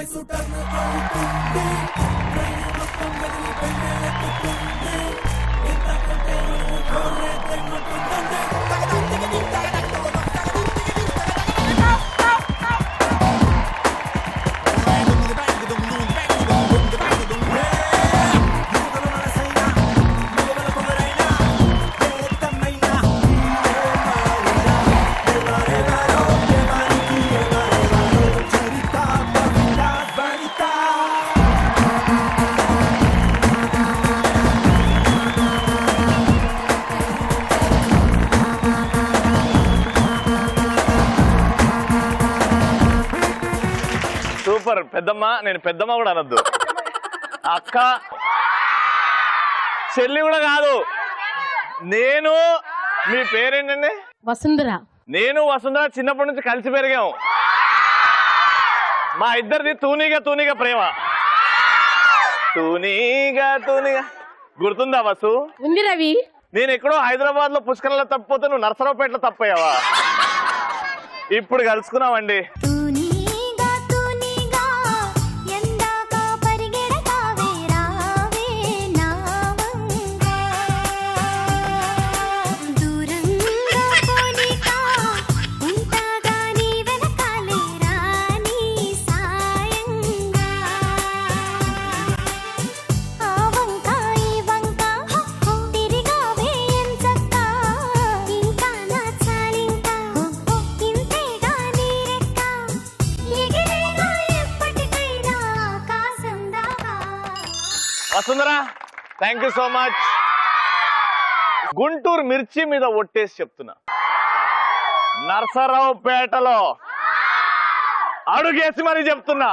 Super. పెద్దమ్మ, నేను పెద్దమ్మ కూడా అనొద్దు, అక్క చెల్లి కూడా కాదు. నేను, మీ పేరేంటండి? వసుంధర. నేను వసుంధర చిన్నప్పటి నుంచి కలిసి పెరిగాము. మా ఇద్దరిది తూనీగా ప్రేమ. తూనీగా గుర్తుందా వసు? ఉంది రవి. నేను ఎక్కడో హైదరాబాద్ లో పుష్కరంలో తప్పిపోతే నువ్వు నర్సరావుపేటలో తప్పయ్యావా? ఇప్పుడు కలుసుకున్నామండి. Vasundhara, thank you so much. Guntur మిర్చి మీద ఒట్టేసి చెప్తున్నా, నర్సరావుపేటలో అడుగేసి మరీ చెప్తున్నా,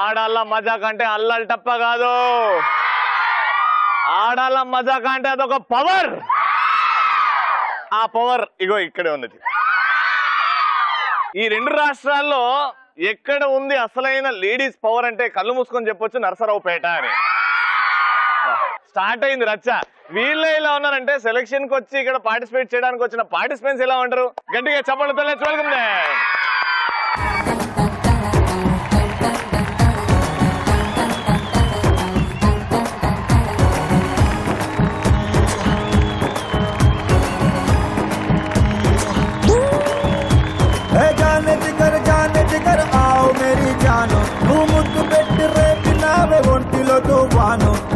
ఆడాళ్ళ మజాక్ అంటే అల్లల్ టప్ప కాదు. ఆడాళ్ళ మజాక్ అంటే అదొక పవర్. ఆ పవర్ ఇగో ఇక్కడే ఉన్నది. ఈ రెండు రాష్ట్రాల్లో ఎక్కడ ఉంది అసలైన లేడీస్ పవర్ అంటే కళ్ళు మూసుకొని చెప్పొచ్చు, నర్సరావుపేట అని. స్టార్ట్ అయింది రచ్చ. వీళ్ళే ఇలా ఉన్నారంటే సెలక్షన్ కి వచ్చి ఇక్కడ పార్టిసిపేట్ చేయడానికి వచ్చిన పార్టిసిపెంట్స్ ఎలా ఉంటారు? గట్టిగా చప్పట్లతో లెట్స్ వెల్కమ్ దెం.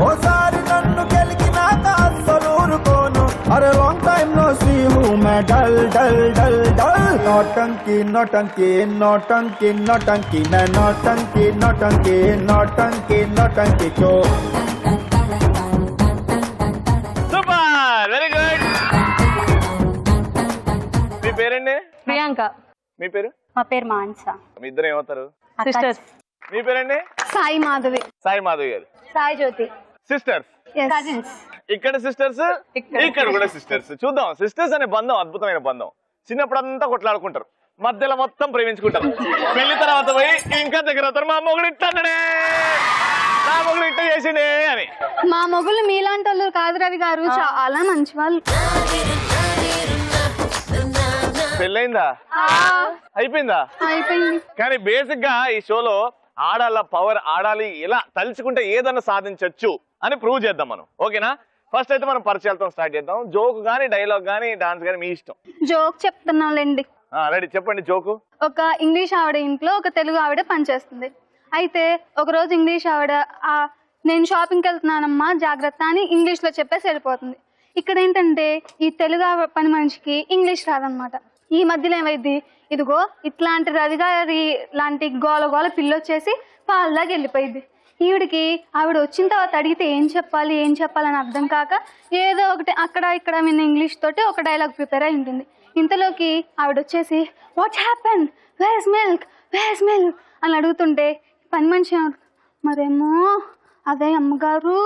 ఓసారి నన్ను గెలికినాక అస్సలు ఊరుకోను. అరే లాంగ్ టైమ్ నో సీ హూ మే డల్ డల్ డల్ డల్. నోటంకి నోటంకి నోటంకి నోటంకి నోటంకి నోటంకి నోటంకి నోటంకి చో. Super, very good. మీ పేరండి? ప్రియాంక. మీ పేరు? మా పేరు మాన్సా. మీ ఇద్దరు ఏమవుతారు? సిస్టర్స్. మీ పేరండి? సాయి మాధవి. సాయి మాధవి గారు. సాయి జ్యోతి. సిస్టర్స్. కజిన్స్. ఇక్కడ సిస్టర్స్, ఇక్కడ కూడా సిస్టర్స్. చూద్దాం, సిస్టర్స్ అనే బంధం అద్భుతమైన బంధం. చిన్నప్పుడంతా కొట్లాడుకుంటారు, మధ్యలో మొత్తం ప్రేమించుకుంటారు. పెళ్లి తర్వాత పోయి ఇంకా దగ్గర అవుతారు. మా మొగుడు ఇట్లనే, నా మొగుడు ఇట్ట చేసిండే అని. మా మొగుళ్ళు మీలాంటి వాళ్ళు కాదు రవి గారు, చాలా మంచి వాళ్ళు. పెళ్ళైందా? అయిపోయిందా? అయిపోయింది. కానీ బేసిక్ గా ఈ షోలో ఆడాల పవర్, ఆడాలి, ఇలా తలుచుకుంటే ఏదన్నా సాధించవచ్చు అని ప్రూవ్ చేద్దాం మనం. ఓకేనా? ఫస్ట్ అయితే మనం పరిచయాలతో స్టార్ట్ చేద్దాం. జోక్ గానీ, డైలాగ్ గానీ, డాన్స్ గానీ మీ ఇష్టం. జోక్ చెప్తున్నాండి. రెడీ, చెప్పండి జోకు. ఒక ఇంగ్లీష్ ఆవిడ ఇంట్లో ఒక తెలుగు ఆవిడ పనిచేస్తుంది. అయితే ఒక రోజు ఇంగ్లీష్ ఆవిడ నేను షాపింగ్కి వెళ్తున్నానమ్మా జాగ్రత్త అని ఇంగ్లీష్ లో చెప్పేసి వెళ్ళిపోతుంది. ఇక్కడ ఏంటంటే ఈ తెలుగు పని మనిషికి ఇంగ్లీష్ రాదనమాట. ఈ మధ్యలో ఏమైంది, ఇదిగో ఇట్లాంటి రవి గారి లాంటి గోల గోల పిల్లొచ్చేసి పాల్లాగా వెళ్ళిపోయింది. ఈవిడికి ఆవిడ వచ్చిన తర్వాత అడిగితే ఏం చెప్పాలని అర్థం కాక ఏదో ఒకటి అక్కడ ఇక్కడ విన్న ఇంగ్లీష్ తోటి ఒక డైలాగ్ ప్రిపేర్ అయి ఉంటుంది. ఇంతలోకి ఆవిడ వచ్చేసి వాట్ హ్యాపెన్, వేర్స్ మిల్క్ అని అడుగుతుంటే పని మనిషి మరేమో అదే అమ్మగారు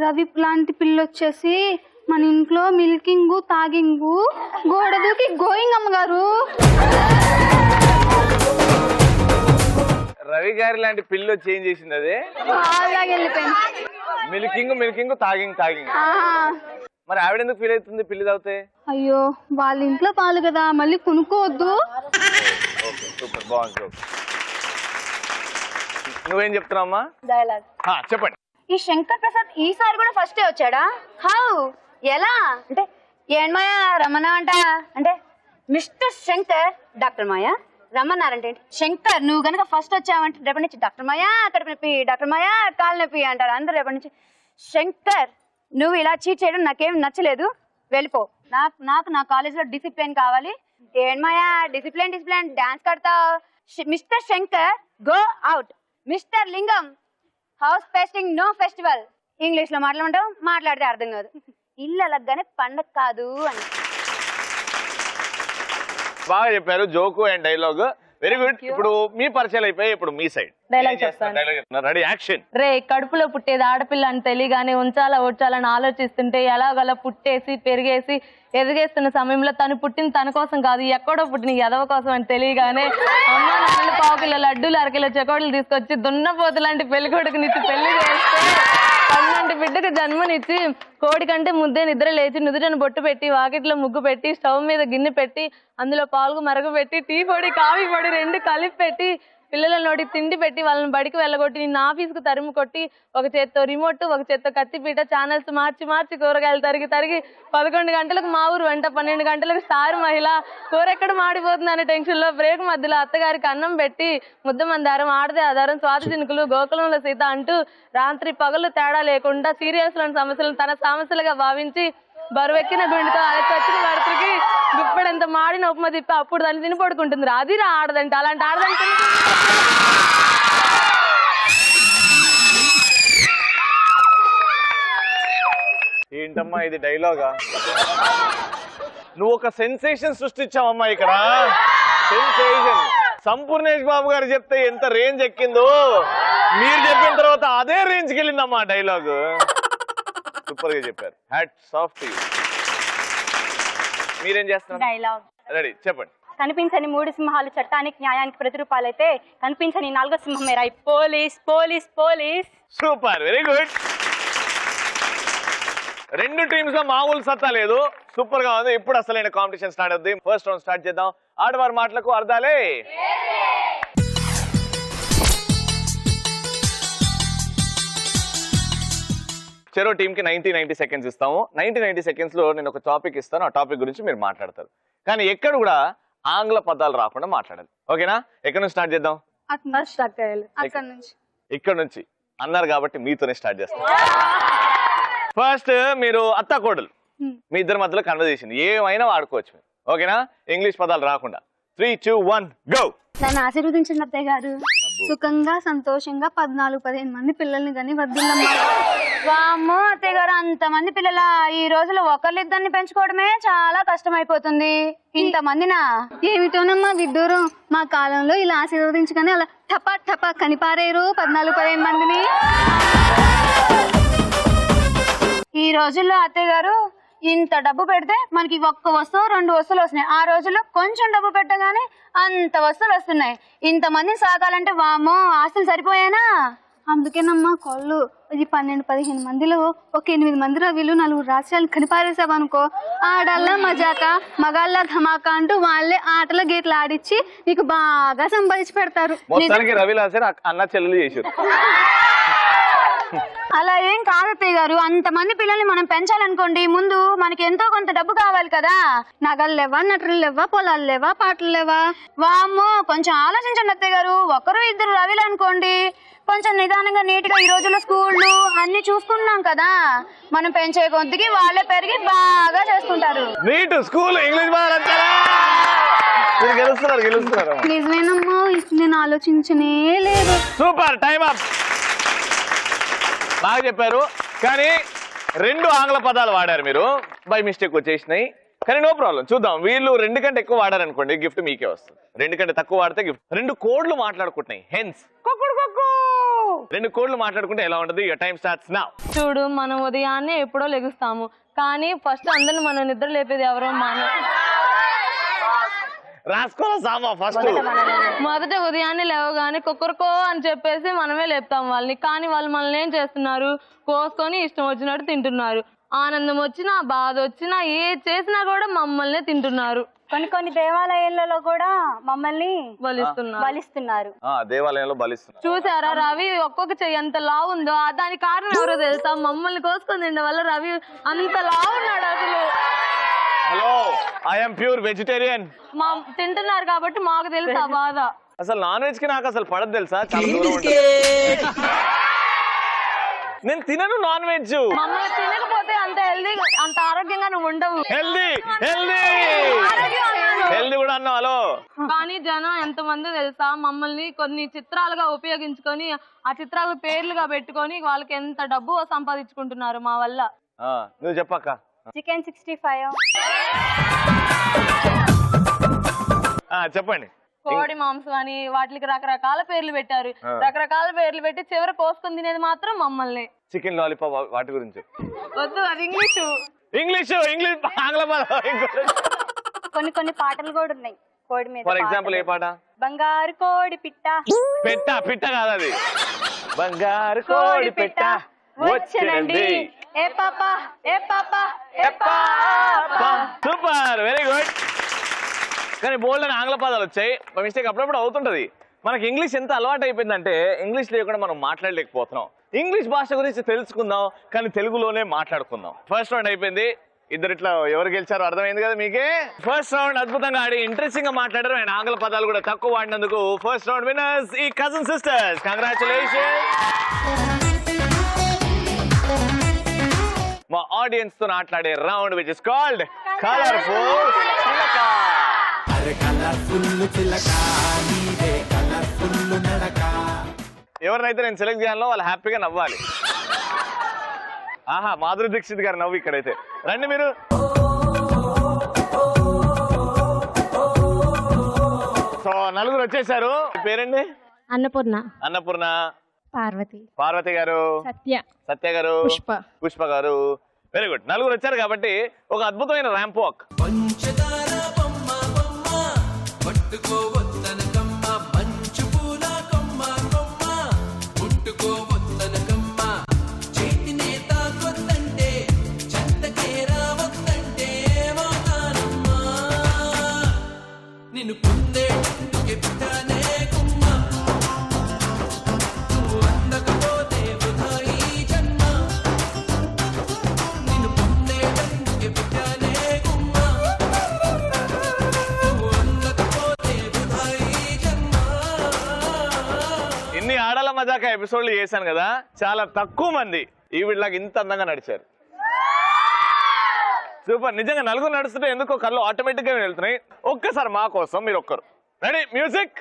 రవి లాంటి పిల్లొచ్చేసి మన ఇంట్లో మిల్కింగ్ తాగింగ్ గోడ దూకి గోయింగ్ అమ్మగారు. రవి గారి లాంటి పిల్ల చేంజ్ చేసింది అదే మిల్కింగ్ తాగింగ్. మరి ఆవిడెందుకు ఫీల్ అవుతుంది పిల్లి తాగితే? అయ్యో వాళ్ళ ఇంట్లో పాలు కదా, మళ్ళీ కొనుక్కోవద్దు. ఓకే, సూపర్, బాగుంది. నువ్వేం చెప్తున్నావమ్మా? డైలాగ్. చెప్పండి. ఈ శంకర్ ప్రసాద్ ఈసారి కూడా ఫస్టే వచ్చాడా? హౌ? ఎలా అంటే ఏం మాయా రమణ అంట అంటే మిస్టర్ శంకర్ డాక్టర్ మాయా రమ్మన్నారంటే శంకర్ నువ్వు గనక ఫస్ట్ వచ్చావంటే రేపటి నుంచి డాక్టర్ మాయా కడుపు నొప్పి, డాక్టర్ మాయా కాలు నొప్పి అంటారు అందరు రేపటి నుంచి. శంకర్ నువ్వు ఇలా చీట్ చేయడం నాకేం నచ్చలేదు, వెళ్ళిపో. నాకు నా కాలేజ్ లో డిసిప్లిన్ కావాలి. ఏం మాయా డిసిప్లిన్ డాన్స్ కడతావు? Mister Shankar go out. Mister Lingam house fasting no festival. English లో మాట్లాడమంటావు, మాట్లాడితే అర్థం కాదు. ఇల్లు అలాగానే పండగ కాదు అని. బాగా చెప్పారు, joke and dialogue. Very good. ఇప్పుడు మీ పరిచయాలు అయిపోయి ఇప్పుడు మీ సైడ్ డైలాగ్ చెప్తాను. Ready action. రే కడుపులో పుట్టేది ఆడపిల్ల అని తెలియగానే ఉంచాలా ఓడ్చాలని ఆలోచిస్తుంటే ఎలాగలా పుట్టేసి పెరిగేసి ఎదిగేస్తున్న సమయంలో తను పుట్టింది తన కోసం కాదు, ఎక్కడో పుట్టిన ఎదవ కోసం అని తెలియగానే అమ్మ నాన్నలు 1 కిలో లడ్డూలు 1 కిలో చకోడీలు తీసుకొచ్చి దున్నపోతు లాంటి పెళ్లి కొడుకునిచ్చి పెళ్లి చేస్తే పన్నంటి బిడ్డకు జన్మనిచ్చి కోడి కంటే ముద్దే నిద్ర లేచి నుదుటను బొట్టు పెట్టి వాకిట్లో ముగ్గు పెట్టి స్టవ్ మీద గిన్నె పెట్టి అందులో పాలు మరగ పెట్టి టీ పొడి కాఫీ పొడి 2 కలిపి పెట్టి పిల్లల నోటి తిండి పెట్టి వాళ్ళని బడికి వెళ్ళగొట్టి నిన్న ఆఫీస్కు తరిమి కొట్టి ఒక చేత్తో రిమోట్ ఒక చేత్తో కత్తిపీట ఛానల్స్ మార్చి కూరగాయలు తరిగి 11 గంటలకు మా ఊరు వెంట 12 గంటలకు స్టార్ మహిళ కూర ఎక్కడ మాడిపోతుంది అనే టెన్షన్ లో బ్రేక్ మధ్యలో అత్తగారికి అన్నం పెట్టి ముద్ద మందారం ఆడదే ఆధారం స్వాతి చినుకులు గోకులంలో సీత అంటూ రాత్రి పగలు తేడా లేకుండా సీరియల్స్ లోని సమస్యలను తన సమస్యలుగా భావించి బరువెక్కిన గుండెతో వచ్చిన భర్తకి గుప్పెడంత మాడిన ఉప్మా తిప్పి అప్పుడు దాన్ని తిని పడుకుంటుంది. అది రా ఆడదంటే అలాంటి ఆడదంటే ఏంటమ్మా ఇది డైలాగా? నువ్వు ఒక సెన్సేషన్ సృష్టించావమ్మా ఇక్కడ. సెన్సేషన్. సంపూర్ణేష్ బాబు గారు చెప్తే ఎంత రేంజ్ ఎక్కిందో మీరు చెప్పిన తర్వాత అదే రేంజ్కి వెళ్ళిందమ్మా డైలాగ్. సూపర్ గా చెప్పారు. Hats off to you. మీరేం చేస్తున్నారు? డైలాగ్ రెడీ చెప్పండి. కనిపించని 3 సింహాలు చట్టానికి న్యాయానికి ప్రతిరూపాలైతే కనిపించని 4వ సింహం మేరాయి police police police. Super, very good. 2 teams లో మామూలు సత్తా లేదు, సూపర్ గా ఉంది. ఇప్పుడు అసలైన కాంపిటీషన్ స్టార్ట్ అవుతుంది. ఫస్ట్ రౌండ్ స్టార్ట్ చేద్దాం. ఆడవారి మాటలకు అర్థాలే. చెరో టీమ్ కి 90 సెకండ్స్ ఇస్తాము. 90 సెకండ్స్ లో నేను ఒక టాపిక్ ఇస్తాను, ఆ టాపిక్ గురించి మీరు మాట్లాడతారు. కానీ ఎక్కడ కూడా ఆంగ్ల పదాలు రాకుండా మాట్లాడాలి. ఓకేనా? ఎక్కడ నుంచి స్టార్ట్ చేద్దాం? ఇక్కడ నుంచి అన్నారు కాబట్టి మీతోనే స్టార్ట్ చేస్తాం. ఫస్ట్ మీరు అత్త కోడలు, మీ ఇద్దరి మధ్యలో కన్వర్జేషన్ ఏమైనా వాడుకోవచ్చు. ఓకేనా? ఇంగ్లీష్ పదాలు రాకుండా. 3, 2, 1 గో. నన్ను ఆశీర్వదించండి అత్తయ్య గారు. సుఖంగా సంతోషంగా 14-15 మంది పిల్లల్ని కానీ వద్దిల్లమ్మా. వామ్మో అత్తయ్య గారు, అంతమంది పిల్లల ఈ రోజులో ఒకళ్ళిద్దరిని పెంచుకోవడమే చాలా కష్టం అయిపోతుంది. ఇంతమందినా? ఏమిటోనమ్మా విడ్డూరం. మా కాలంలో ఇలా ఆశీర్వదించగానే అలా టపా కనిపారేరు 14-15 మందిని. ఈ రోజుల్లో అత్తయ్య గారు ఇంత డబ్బు పెడితే మనకి 1 వస్తువు 2 వస్తువులు వస్తున్నాయి. ఆ రోజుల్లో కొంచెం డబ్బు పెట్టగానే అంత వస్తువులు వస్తున్నాయి. ఇంతమందిని సాగాలంటే వామ్మో ఆస్తులు సరిపోయానా? అందుకేనమ్మా కొళ్ళు ఈ 12-15 మందిలో ఒక 8 మంది రవిలు 4 రాష్ట్రాలు కనిపారేసావనుకో, ఆడల్లా మజాక మగాళ్ళ ధమాకా అంటూ వాళ్ళే ఆటల గీతలు ఆడిచ్చి నీకు బాగా సంపాదించి పెడతారు. మొత్తానికి రవి లాసర్ అన్న చెల్లెలు చేశారు. అలా ఏం కాదు అత్తయ్య గారు. అంతమంది పిల్లల్ని మనం పెంచాలనుకోండి, ముందు మనకి ఎంతో కొంత డబ్బు కావాలి కదా. నగలు లేవా, నటులు లేవా, పొలాలు లేవా, పాటలు లేవా? వామ్మో కొంచెం ఆలోచించండి అత్తయ్య గారు. 1-2 రవిలు అనుకోండి, కొంచెం నిదానంగా నీట్ గా ఈ రోజుల్లో స్కూళ్ళు అన్ని చూసుకుంటున్నాం కదా. మనం పెంచే కొద్దికి వాళ్ళే పెరిగి బాగా చేసుకుంటారు. నీట్ స్కూల్ ఇంగ్లీష్ గెలుస్తున్నారు. నిజమేనమ్మా, నేను ఆలోచించనే లేదు. Super, time up. బాగా చెప్పారు. కానీ 2 ఆంగ్ల పదాలు వాడారు మీరు, బై మిస్టేక్ వచ్చేసినాయి. కానీ నో ప్రాబ్లం, చూద్దాం. వీళ్ళు 2 కంటే ఎక్కువ వాడారనుకోండి గిఫ్ట్ మీకే వస్తుంది. 2 కంటే తక్కువ వాడితే గిఫ్ట్. 2 కోడ్లు మాట్లాడుకుంటున్నాయి. హెన్స్ 2 కోడ్లు మాట్లాడుకుంటే ఎలా ఉంటుంది? Your time starts now. చూడు, మనం ఉదయాన్నే ఎప్పుడో లెగుస్తాము, కానీ ఫస్ట్ అందరిని మనం నిద్ర లేపేది ఎవరో మనం. రాసుకోవాలి సామా ఫస్ట్. మొదట ఉదయాన్నే లేవగానే కుక్కరుకో అని చెప్పేసి మనమే లేపుతాం వాళ్ళని. కానీ వాళ్ళు మనల్ని ఏం చేస్తున్నారు? కోసుకొని ఇష్టం వచ్చినట్టు తింటున్నారు. ఆనందం వచ్చినా బాధ వచ్చినా ఏ చేసినా కూడా మమ్మల్ని తింటున్నారు. కొన్ని దేవాలయాలలో కూడా మమ్మల్ని బలిస్తున్నారు. దేవాలయంలో బలిస్తున్నారు. చూసారా రవి ఒక్కొక్క చెయ్యి ఎంత లావు ఉందో, దానికి కారణం ఎవరో తెలుసా? మమ్మల్ని కోసుకొని తినడం వల్ల రవి అంత లావు ఉన్నాడు. అసలు హలో, ఐఎమ్ ప్యూర్ వెజిటేరియన్. తింటున్నారు కాబట్టి మాకు తెలుసు ఆ బాధ. అసలు నాన్ వెజ్ కి నాకు అసలు పడదు తెలుసా, చాలా దూరం ఉంటుంది. నేను తినను నాన్ వెజ్. మమ్మల్ని తినకపోతే అంత హెల్దీ అంత ఆరోగ్యంగా నువ్వు ఉండవు. హెల్దీ కూడా అన్నావు. హలో, కానీ జనం ఎంతమంది తెలుసా మమ్మల్ని కొన్ని చిత్రాలుగా ఉపయోగించుకొని ఆ చిత్రాలు పేర్లుగా పెట్టుకొని వాళ్ళకి ఎంత డబ్బు సంపాదించుకుంటున్నారు మా వల్ల. నువ్వు చెప్పక్క. చికెన్ 65. చెప్పండి. కోడి మాంసం అని వాటికి రకరకాల పేర్లు పెట్టారు. రకరకాల పేర్లు పెట్టి చివరి కోసుకొని తినేది మాత్రం మమ్మల్ని. చికెన్ లాలీపాప్ వాటి గురించి వద్దు, అది ఇంగ్లీష్ ఆంగ్ల కొన్ని పాటలు కూడా ఉన్నాయి కోడి మీద. ఫర్ ఎగ్జాంపుల్ ఏ పాట? బంగారు కోడి పిట్ట. పిట్ట కాదు అది. బంగారు కోడి పిట్ట వచ్చేనండి. ఏ పాప ఏ పాప ఏ పాప. Super, very good. కానీ బోల్డ్ అని ఆంగ్ల పదాలు వచ్చాయి. మిస్టేక్ అప్పుడప్పుడు అవుతుంటది. మనకి ఇంగ్లీష్ ఎంత అలవాటు అయిపోయిందంటే ఇంగ్లీష్ లేకుండా మనం మాట్లాడలేకపోతున్నాం. ఇంగ్లీష్ భాష గురించి తెలుసుకుందాం, కానీ తెలుగులోనే మాట్లాడుకుందాం. ఫస్ట్ రౌండ్ అయిపోయింది. ఇద్దరిట్లో ఎవరు గెలిచారో అర్థమైంది కదా మీకే. ఫస్ట్ రౌండ్ అద్భుతంగా ఆడి ఇంట్రెస్టింగ్ గా మాట్లాడారు అండ్ ఆంగ్ల పదాలు కూడా తక్కువ వాడినందుకు ఫస్ట్ రౌండ్ విన్నర్స్ ఈ కజిన్ సిస్టర్స్. కంగ్రాచులేషన్. మా ఆడియన్స్ తో మాట్లాడే round which is called colourful చిలక. ఎవరినైతే నేను సెలెక్ట్ చేయాలో వాళ్ళు హ్యాపీగా నవ్వాలి. ఆహా, మాధురి దీక్షిత్ గారు నవ్వు ఇక్కడైతే. రండి మీరు. సో నలుగురు వచ్చేసారు. పేరండి? అన్నపూర్ణ, పార్వతి గారు, సత్య గారు, పుష్ప గారు. Very good. నలుగురు వచ్చారు కాబట్టి ఒక అద్భుతమైన ర్యాంప్ వాక్. ఇన్ని ఆడల మజాక ఎపిసోడ్లు చేశాను కదా, చాలా తక్కువ మంది ఈ వీళ్ళకి ఇంత అందంగా నడిచారు. సూపర్. నిజంగా నలుగురు నడుస్తుంటే ఎందుకో కళ్ళు ఆటోమేటిక్ గా వెళ్తున్నాయి. ఒక్కసారి మా కోసం మీరు ఒక్కరు. Ready, music.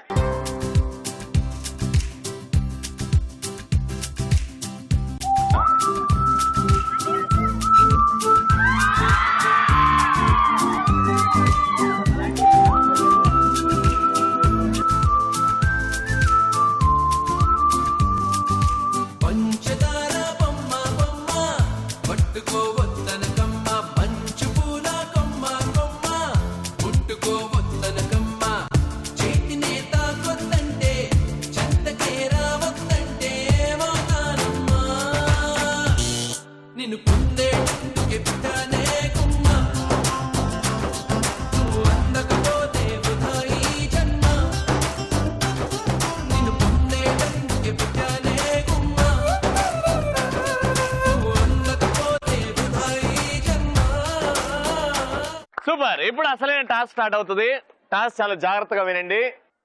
సూపర్. ఇప్పుడు అసలైన టాస్క్ స్టార్ట్ అవుతుంది. టాస్క్ చాలా జాగ్రత్తగా వినండి.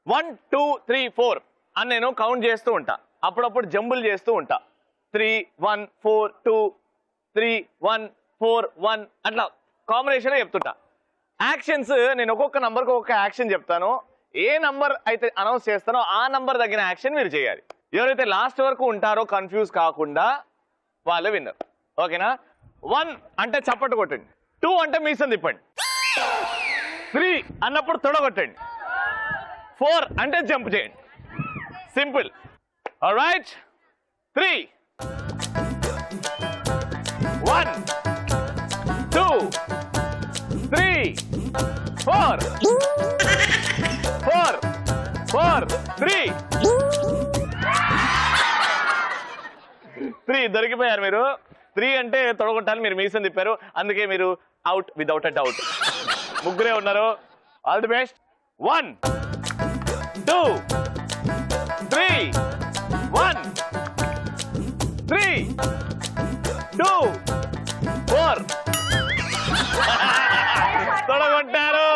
1 2 3 4 అని నేను కౌంట్ చేస్తూ ఉంటా. అప్పుడప్పుడు జంబుల్ చేస్తూ ఉంటా. 3 1 4 2 3 1 4 1 అట్లా కాంబినేషన్ చెప్తుంటా. యాక్షన్స్ నేను ఒక్కొక్క నంబర్కి ఒక్కొక్క యాక్షన్ చెప్తాను. ఏ నంబర్ అయితే అనౌన్స్ చేస్తానో ఆ నంబర్ తగిన యాక్షన్ మీరు చేయాలి. ఎవరైతే లాస్ట్ వరకు ఉంటారో కన్ఫ్యూజ్ కాకుండా వాళ్ళే విన్నర్. ఓకేనా? 1 అంటే చప్పట్టు కొట్టండి. 2 అంటే మీసం తిప్పండి. 3 అన్నప్పుడు తొడగొట్టండి. 4 అంటే జంప్ చేయండి. సింపుల్. ఆల్రైట్. 3 1 2 3 4 4 4 3 3 దొరికిపోయారు మీరు. 3 అంటే తొడగొట్టాలి, మీరు మీసం తిప్పారు, అందుకే మీరు అవుట్ వితౌట్ అ డౌట్. ముగ్గురే ఉన్నారు. All the best. 1 2 3 1 3 2 4 తొడగొట్టారు.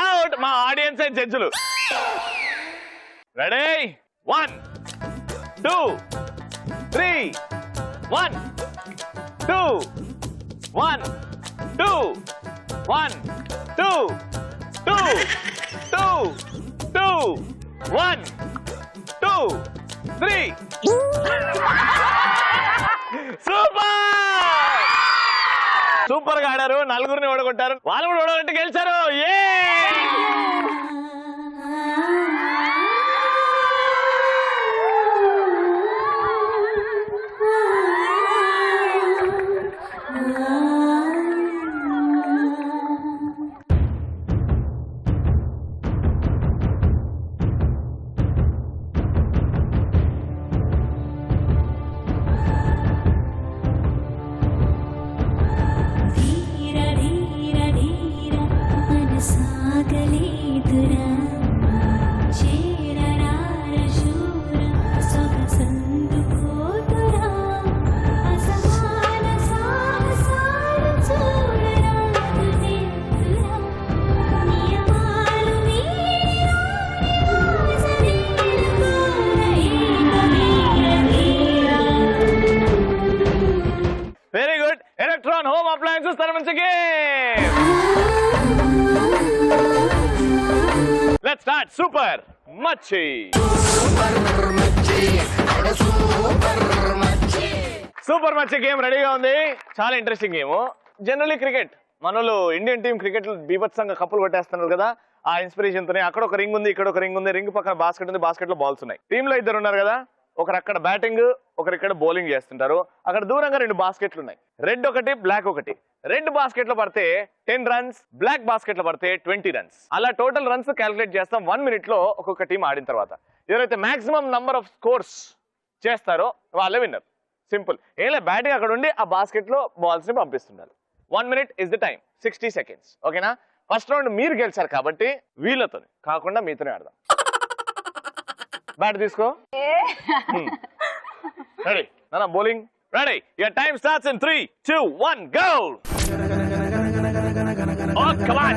అవుట్. మా ఆడియన్స్ జడ్జిలు. రెడీ? 1 2 3 1 2 1 2 1 2 2 2 2 1 2 3 సూపర్ సూపర్ గా ఆడారు. నలుగురిని ఓడగొట్టారు. వాళ్ళు కూడా ఓడగొట్టి గెలిచారు. ఏ very good. Electron home appliances తరఫు నుంచి గేమ్. Let's start. సూపర్ మచ్చి. సూపర్ మచ్చి గేమ్ రెడీగా ఉంది. చాలా ఇంట్రెస్టింగ్ గేమ్. జనరల్లీ క్రికెట్ మనలో ఇండియన్ టీం క్రికెట్ బీభత్సంగా కప్పులు కొట్టేస్తున్నారు కదా, ఆ ఇన్స్పిరేషన్ తోనే అక్కడ ఒక రింగ్ ఉంది, ఇక్కడ ఒక రింగ్ ఉంది, రింగ్ పక్కన బాస్కెట్ ఉంది, బాస్కెట్ లో బాల్స్ ఉన్నాయి. టీమ్ లో 2 ఉన్నారు కదా, ఒకరు అక్కడ బ్యాటింగ్, ఒకరు ఇక్కడ బౌలింగ్ చేస్తుంటారు. అక్కడ దూరంగా 2 బాస్కెట్లు ఉన్నాయి. రెడ్ ఒకటి, బ్లాక్ ఒకటి. రెడ్ బాస్కెట్ లో పడితే 10 రన్స్, బ్లాక్ బాస్కెట్ లో పడితే 20 రన్స్. అలా టోటల్ రన్స్ క్యాలిక్యులేట్ చేస్తాం 1 minute లో ఒక్కొక్క టీం ఆడిన తర్వాత. ఎవరైతే మాక్సిమం నంబర్ ఆఫ్ స్కోర్స్ చేస్తారో వాళ్ళే విన్నర్. సింపుల్. ఏలే బ్యాటింగ్ అక్కడ ఉండి ఆ బాస్కెట్ లో బాల్స్ ని పంపిస్తున్నారు. 1 minute is the time, 60 seconds. ఓకేనా? ఫస్ట్ రౌండ్ మీరు గెలిచారు కాబట్టి వీళ్ళతో కాకుండా మీతోనే ఆడదాం. బ్యాట్ తీసుకో. రెడీ నాన్న? Bowling ready. Your time starts in 3 2 1 go. Oh come on.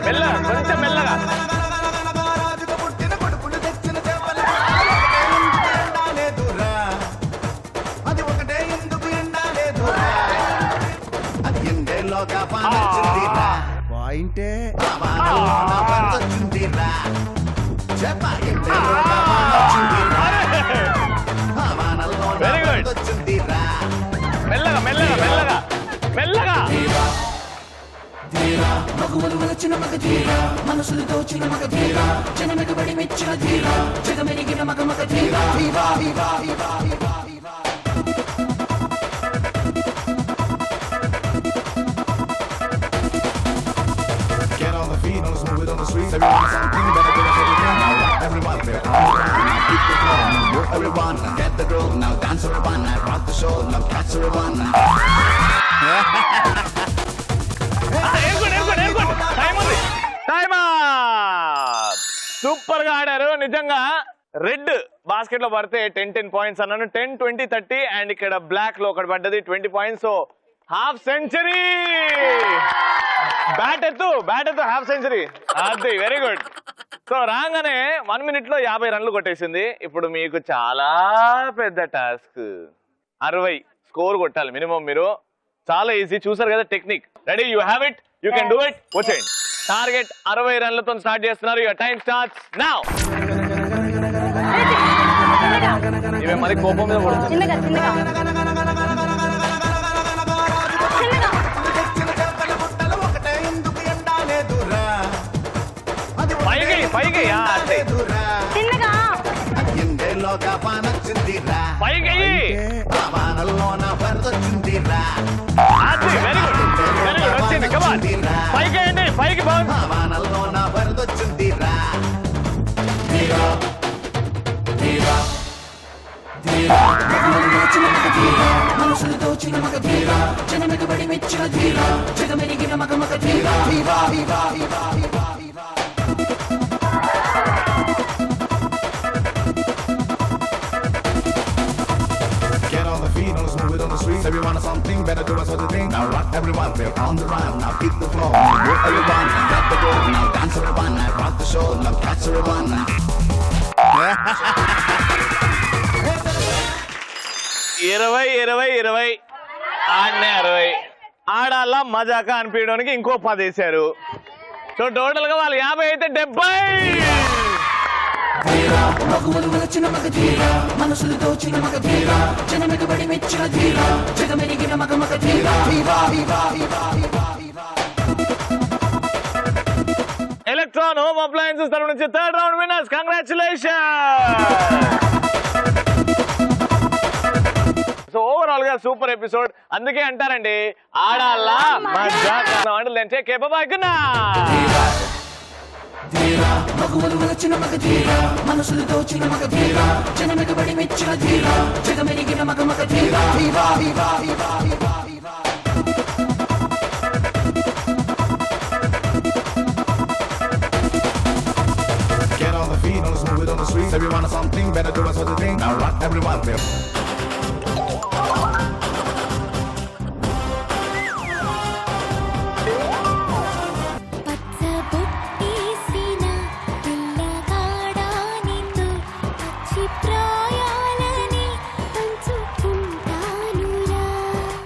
మెల్లగా, కొంచెం మెల్లగా. పాయింటే వెరీ గుడ్. మెల్లగా మెల్లగా మెల్లగా మెల్లగా. మగువలు వలచిన మగ ధీర, మనసులు దోచిన మగ ధీర, జనమెగబడి మెచ్చిన ధీర, జగమెరిగిన మగ మగ ధీర. Get on the feet, on the smooth on the streets. Everyone something better than everyone. Everyone there. Keep the flow, move everyone. Get the groove, now dance everyone. Rock the show, now catch everyone. Super గా ఆడారు నిజంగా. Red basket లో పడితే 10 points అన్నాను. 10 20 30 and ఇక్కడ black లో ఒకటి పడ్డది 20 points. So half century. Bat ఎత్తు హాఫ్ సెంచరీ. అది వెరీ గుడ్. సో రాగానే 1 minute లో 50 runs కొట్టేసింది. ఇప్పుడు మీకు చాలా పెద్ద టాస్క్, 60 స్కోర్ కొట్టాలి మినిమం. మీరు చాలా ఈజీ, చూసారు కదా technique. Ready? You have it, you can do it. వచ్చేయండి. టార్గెట్ 60 runsతో స్టార్ట్ చేస్తున్నారు. Your time starts now. ఇవే మరి కోపం మీద పడుతుంది. పైకి పైకి పైకి. Very good very good. వచ్చింది. కమాన్ పైకి వేయండి. పైకి బాగుంది. మనసులు దోచిన మగ ధీర జనమెగబడి మెచ్చిన ధీర జగమెరిగిన మగ మగ ధీర హీవా హీవా హీవా హీవా హీవా Get on the feet, on the smooth it on the streets. Everyone is something, better do us other thing. Now rock everyone, we're on the run. Now beat the floor, move everyone. Got the goal, now dance everyone. Now rock the show, now catch everyone. ఇరవై 60 ఆడాల మజాక అనిపించడానికి ఇంకో 10 వేశారు. So total గా వాళ్ళు 50 అయితే 70. మగువలు వలచిన మగ ధీర మనసులు దోచిన మగ ధీర జనమెగబడి మెచ్చిన ధీర జగమెరిగిన మగ మగ ధీర హీవా హీవా హీవా హీవా హీవా ఎలక్ట్రాన్ హోమ్ అప్లయన్సెస్ తరఫు నుంచి 3rd round winners. Congratulation. So overall గా సూపర్ ఎపిసోడ్. అందుకే అంటారండి ఆడాలా మజాక. ధీర మగువలు వలచిన మగ ధీర మనసులు దోచిన మగ ధీర జనమెగబడి మెచ్చిన ధీర జగమెరిగిన మగ మగ ధీర హీవా హీవా హీవా హీవా హీవా Get on the feet, on the smooth it on the streets. Everyone is something, better do us other thing. Now rock everyone, we're